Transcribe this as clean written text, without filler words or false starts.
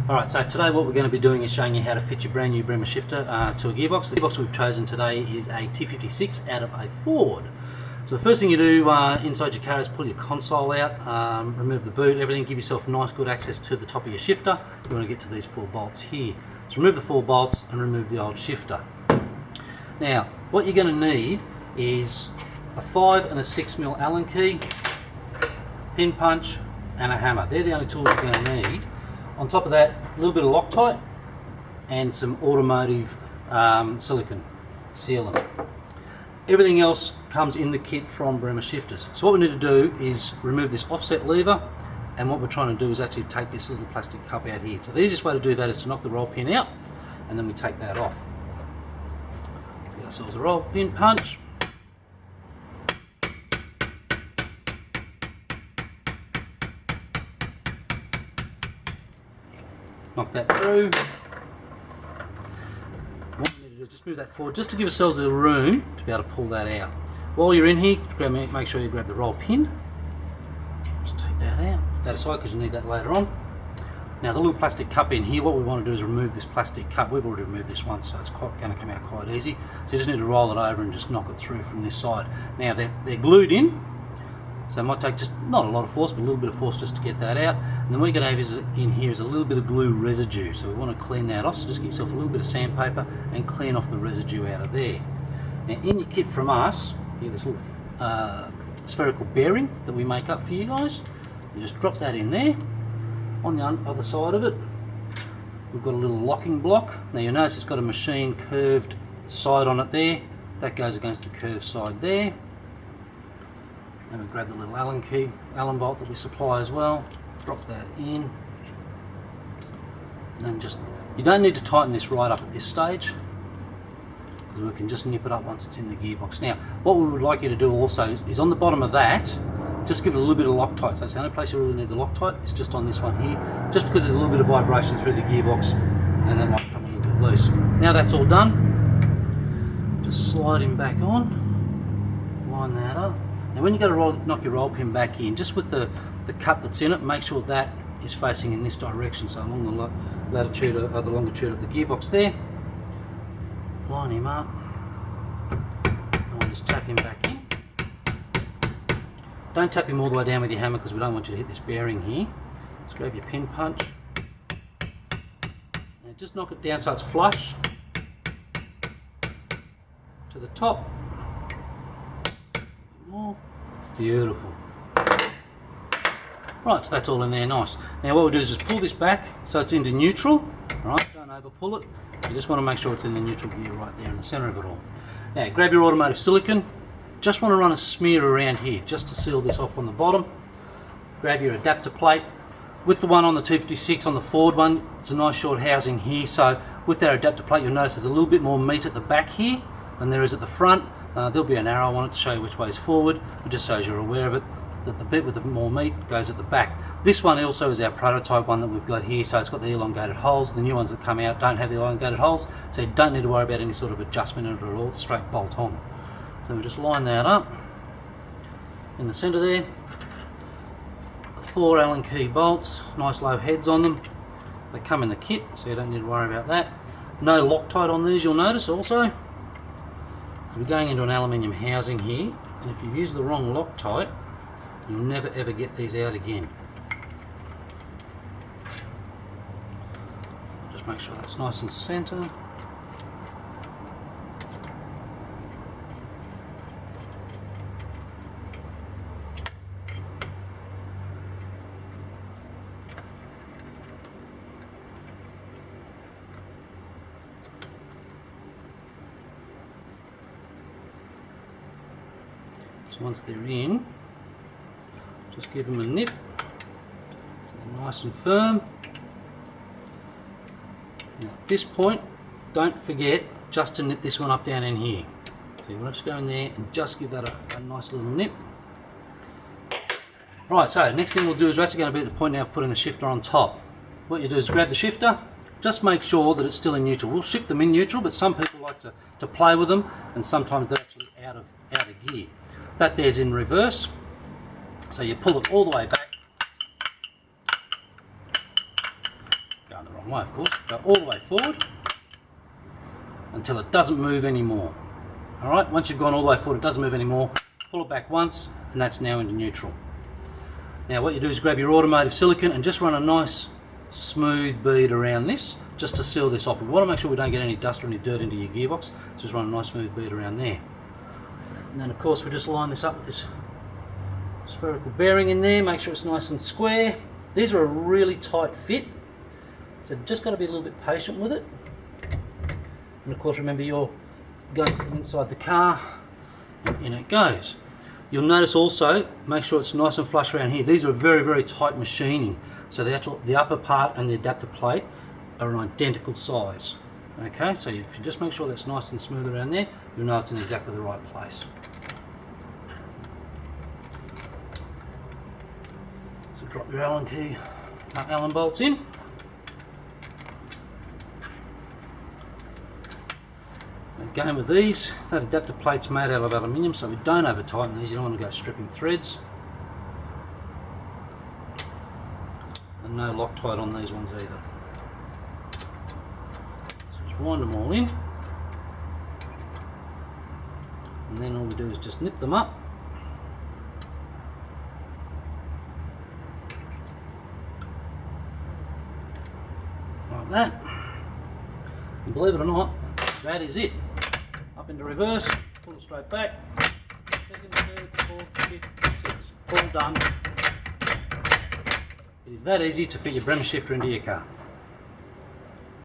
Alright, so today what we're going to be doing is showing you how to fit your brand new Bremer shifter to a gearbox. The gearbox we've chosen today is a T56 out of a Ford. So the first thing you do inside your car is pull your console out, remove the boot, everything, give yourself nice good access to the top of your shifter. You want to get to these 4 bolts here. So remove the 4 bolts and remove the old shifter. Now, what you're going to need is a 5 and a 6mm Allen key, pin punch and a hammer. They're the only tools you're going to need. On top of that, a little bit of Loctite and some automotive silicone sealant. Everything else comes in the kit from Bremer shifters. So what we need to do is remove this offset lever, and what we're trying to do is actually take this little plastic cup out here. So the easiest way to do that is to knock the roll pin out, and then we take that off. Get ourselves a roll pin punch. Knock that through. What we need to do is just move that forward, just to give ourselves a room to be able to pull that out. While you're in here, make sure you grab the roll pin. Just take that out, put that aside because you need that later on. Now the little plastic cup in here, what we want to do is remove this plastic cup. We've already removed this once, so it's going to come out quite easy. So you just need to roll it over and just knock it through from this side. Now they're glued in, so it might take just not a lot of force, but a little bit of force just to get that out. And then what you're going to have in here is a little bit of glue residue. So we want to clean that off. So just get yourself a little bit of sandpaper and clean off the residue out of there. Now in your kit from us, you get this little spherical bearing that we make up for you guys. You just drop that in there. On the other side of it, we've got a little locking block. Now you'll notice it's got a machine curved side on it there. That goes against the curved side there. Then we grab the little Allen key, Allen bolt that we supply as well, drop that in, and then you don't need to tighten this right up at this stage, because we can just nip it up once it's in the gearbox. Now, what we would like you to do also is on the bottom of that, just give it a little bit of Loctite. So that's the only place you really need the Loctite, it's just on this one here, just because there's a little bit of vibration through the gearbox, and that might come a little bit loose. Now that's all done, just slide him back on, line that up. Now when you go to knock your roll pin back in, just with the cup that's in it, make sure that is facing in this direction, so along the latitude or the longitude of the gearbox there. Line him up, and we'll just tap him back in. Don't tap him all the way down with your hammer because we don't want you to hit this bearing here. Just grab your pin punch, and just knock it down so it's flush to the top. Beautiful. Right, so that's all in there nice. Now what we'll do is just pull this back so it's into neutral. Alright, don't over pull it. You just want to make sure it's in the neutral gear right there in the centre of it all. Now grab your automotive silicone. Just want to run a smear around here just to seal this off on the bottom. Grab your adapter plate. With the one on the T56, on the Ford one, it's a nice short housing here, so with our adapter plate you'll notice there's a little bit more meat at the back here than there is at the front. There'll be an arrow on it to show you which way is forward, but just so as you're aware of it, that the bit with the more meat goes at the back. This one also is our prototype one that we've got here, so it's got the elongated holes. The new ones that come out don't have the elongated holes, so you don't need to worry about any sort of adjustment in it at all. It's straight bolt on. So we'll just line that up in the centre there. 4 Allen key bolts, nice low heads on them. They come in the kit, so you don't need to worry about that. No Loctite on these, you'll notice also. We're going into an aluminium housing here, and if you use the wrong Loctite, you'll never ever get these out again. Just make sure that's nice and centre. So once they're in, just give them a nip, so they're nice and firm. Now at this point, don't forget just to knit this one up down in here. So you want to just go in there and just give that a nice little nip. Right, so next thing we'll do is we're actually going to be at the point now of putting the shifter on top. What you do is grab the shifter, just make sure that it's still in neutral. We'll ship them in neutral, but some people like to play with them, and sometimes they're actually out of gear. That there's in reverse, so you pull it all the way back. Going the wrong wrong way of course, go all the way forward until it doesn't move anymore. Alright, once you've gone all the way forward, it doesn't move anymore, pull it back once, and that's now into neutral. Now what you do is grab your automotive silicone and just run a nice smooth bead around this, just to seal this off. We want to make sure we don't get any dust or any dirt into your gearbox, just run a nice smooth bead around there. And then of course we just line this up with this spherical bearing in there, make sure it's nice and square. These are a really tight fit, so just got to be a little bit patient with it. And of course remember you're going from inside the car, and in it goes. You'll notice also, make sure it's nice and flush around here. These are very, very tight machining, so the upper part and the adapter plate are an identical size. Okay, so if you just make sure that's nice and smooth around there, you'll know it's in exactly the right place. So drop your Allen bolts in. Again with these, that adapter plate's made out of aluminium, so we don't over tighten these. You don't want to go stripping threads. And no Loctite on these ones either. So just wind them all in. And then all we do is just nip them up. Like that. And believe it or not, that is it. Up into reverse, pull it straight back, second, third, fourth, fifth, sixth, all done. It is that easy to fit your Bremer shifter into your car.